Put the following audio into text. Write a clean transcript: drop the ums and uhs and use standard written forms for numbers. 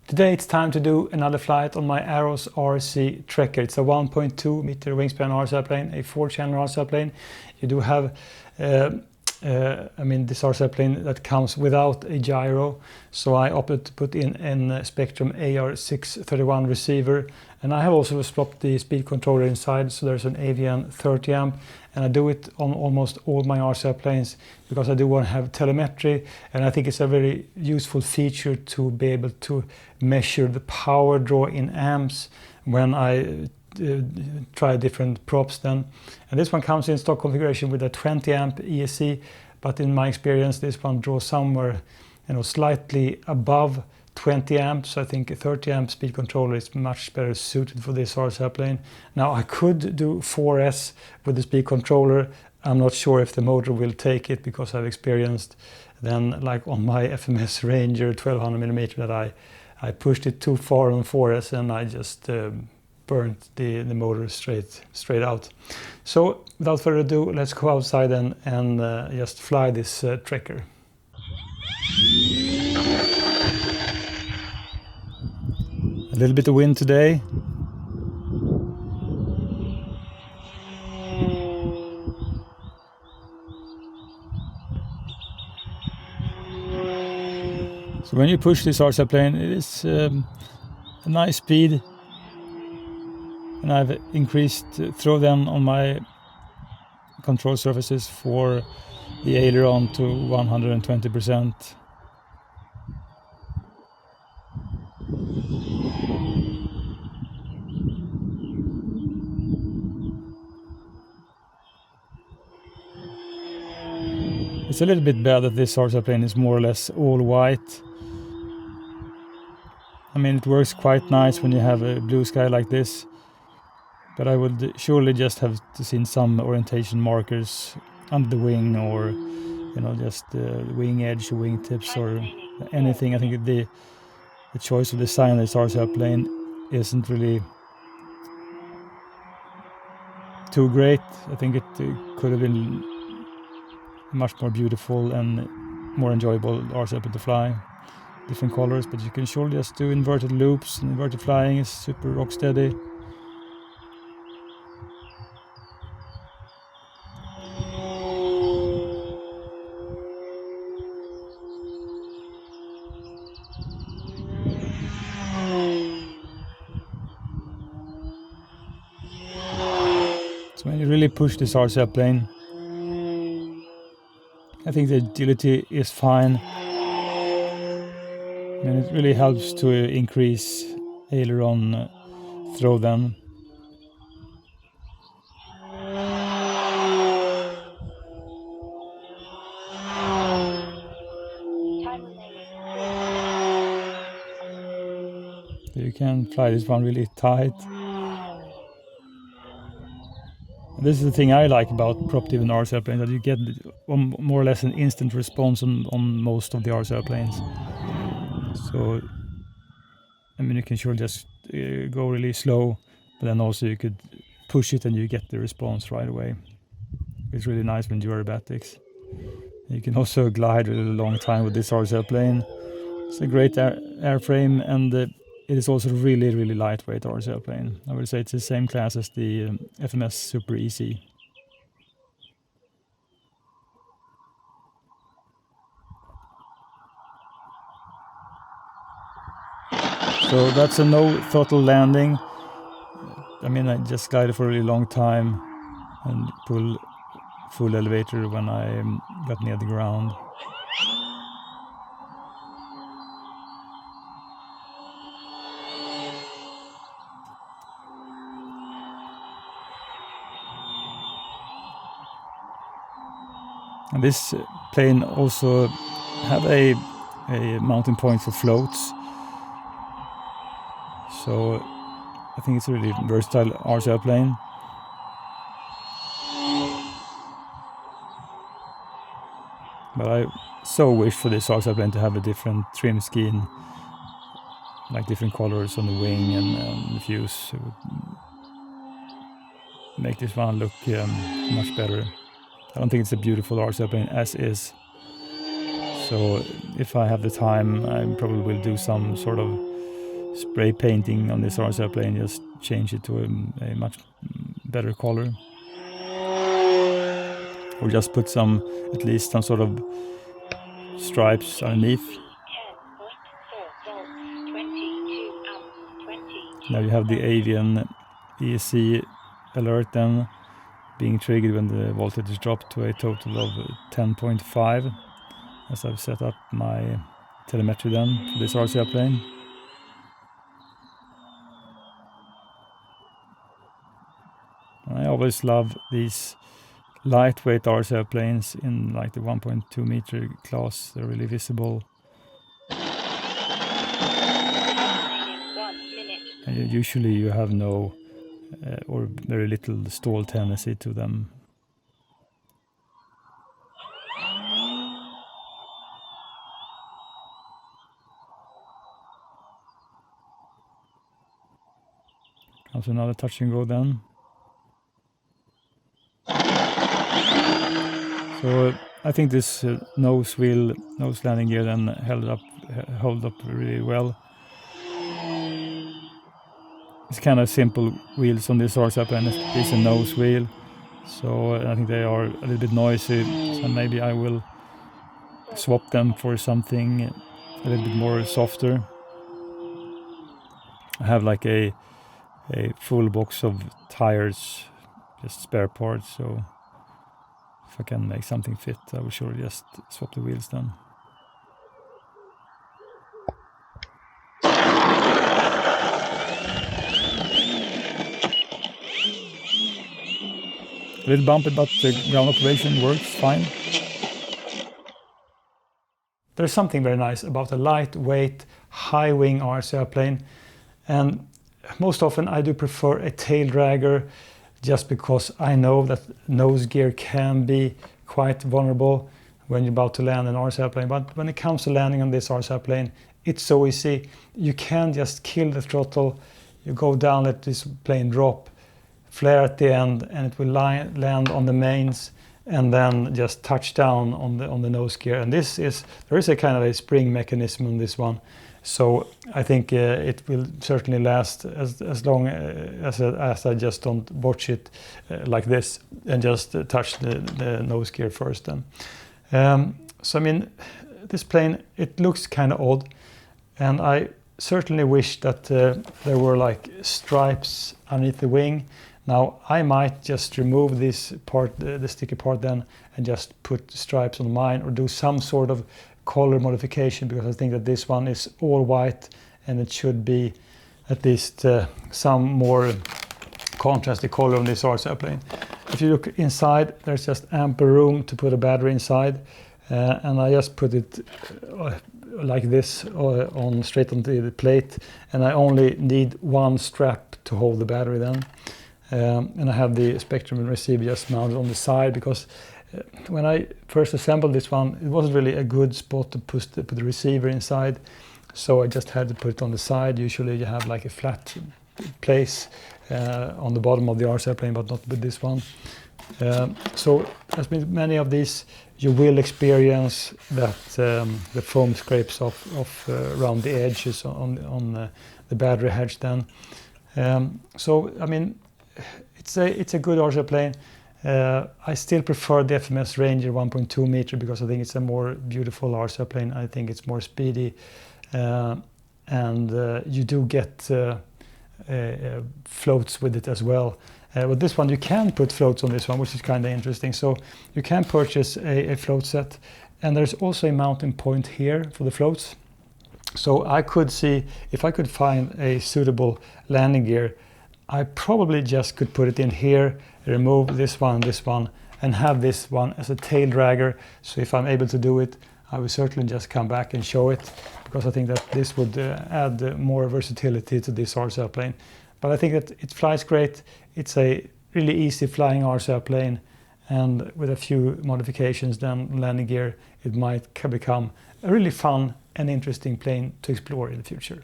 Today it's time to do another flight on my Aros RC Trekker. It's a 1.2 meter wingspan RC airplane, a 4-channel RC airplane. You do have, this RC airplane that comes without a gyro. So I opted to put in a Spektrum AR631 receiver. And I have also swapped the speed controller inside, so there's an AVN 30 amp. And I do it on almost all my RC airplanes because I do want to have telemetry, and I think it's a very useful feature to be able to measure the power draw in amps when I try different props then. And this one comes in stock configuration with a 20 amp ESC, but in my experience this one draws somewhere slightly above 20 amps. So I think a 30 amp speed controller is much better suited for this RC airplane. Now I could do 4S with the speed controller. I'm not sure if the motor will take it because I've experienced then, like on my FMS Ranger 1200mm, that I pushed it too far on 4S and I just burnt the motor straight out. So without further ado, let's go outside and just fly this Trekker. A little bit of wind today. So when you push this RC plane, it is a nice speed, and I've increased throwdown on my control surfaces for the aileron to 120%. It's a little bit bad that this RC plane is more or less all white. I mean, it works quite nice when you have a blue sky like this, but I would surely just have to see some orientation markers under the wing, or just the wing edge, wing tips, or anything. I think the choice of design of this RC plane isn't really too great. I think it could have been much more beautiful and more enjoyable RC to fly. Different colors, but you can surely just do inverted loops, and inverted flying is super rock steady. So when you really push this RC plane, I think the agility is fine, and it really helps to increase aileron throwdown. You can fly this one really tight. This is the thing I like about prop-driven RC airplanes, that you get more or less an instant response on most of the RC airplanes. So, you can sure just go really slow, but then also you could push it and you get the response right away. It's really nice when you're aerobatics. You can also glide really a long time with this RC airplane. It's a great airframe, and it is also really, really lightweight RC airplane. I would say it's the same class as the FMS Super Easy. So that's a no throttle landing. I just glided for a really long time and pull full elevator when I got near the ground. And this plane also have a mounting point for floats. So I think it's a really versatile RC airplane. But I so wish for this RC airplane to have a different trim scheme, like different colors on the wing and the fuse. It would make this one look much better. I don't think it's a beautiful RC airplane as is. So if I have the time, I probably will do some sort of spray painting on this RC airplane, just change it to a much better color. Or just put at least some sort of stripes underneath. Now you have the avian ESC alert then being triggered when the voltage is dropped to a total of 10.5, as I've set up my telemetry then for this RC airplane. I always love these lightweight RC airplanes in like the 1.2 meter class. They're really visible. And usually you have no or very little stall tendency to them. Comes another touch and go then. So I think this nose landing gear then held up really well. It's kind of simple wheels on this RC airplane. It's a nose wheel, so I think they are a little bit noisy. So maybe I will swap them for something a little bit more softer. I have like a full box of tires, just spare parts, so if I can make something fit, I will surely just swap the wheels then. A little bumpy, but the ground operation works fine. There's something very nice about a lightweight, high-wing RC airplane, and most often I do prefer a tail dragger, just because I know that nose gear can be quite vulnerable when you're about to land an RC airplane. But when it comes to landing on this RC airplane, it's so easy. You can just kill the throttle, you go down, let this plane drop, flare at the end, and it will land on the mains and then just touch down on the nose gear. And there is a kind of a spring mechanism on this one, so I think it will certainly last as long as I just don't botch it like this and just touch the nose gear first then. So I mean, this plane, it looks kind of odd, and I certainly wish that there were like stripes underneath the wing. Now I might just remove this part, the sticky part then, and just put stripes on mine, or do some sort of color modification, because I think that this one is all white and it should be at least some more contrasty color on this RC airplane. If you look inside, there's just ample room to put a battery inside, and I just put it like this straight onto the plate, and I only need one strap to hold the battery then. And I have the Spektrum receiver just mounted on the side, because when I first assembled this one, it wasn't really a good spot to put the receiver inside, so I just had to put it on the side. Usually you have like a flat place on the bottom of the RC airplane, but not with this one. So as with many of these, you will experience that the foam scrapes off around the edges on the battery hedge then. So I mean, it's a good RC airplane. I still prefer the FMS Ranger 1.2 meter, because I think it's a more beautiful RC airplane. I think it's more speedy, and you do get floats with it as well. With this one, you can put floats on this one, which is kind of interesting. So you can purchase a float set, and there's also a mounting point here for the floats. So I could see if I could find a suitable landing gear, I probably just could put it in here, remove this one, and have this one as a tail dragger. So if I'm able to do it, I will certainly just come back and show it, because I think that this would add more versatility to this RC airplane. But I think that it flies great. It's a really easy flying RC airplane, and with a few modifications then landing gear, it might become a really fun and interesting plane to explore in the future.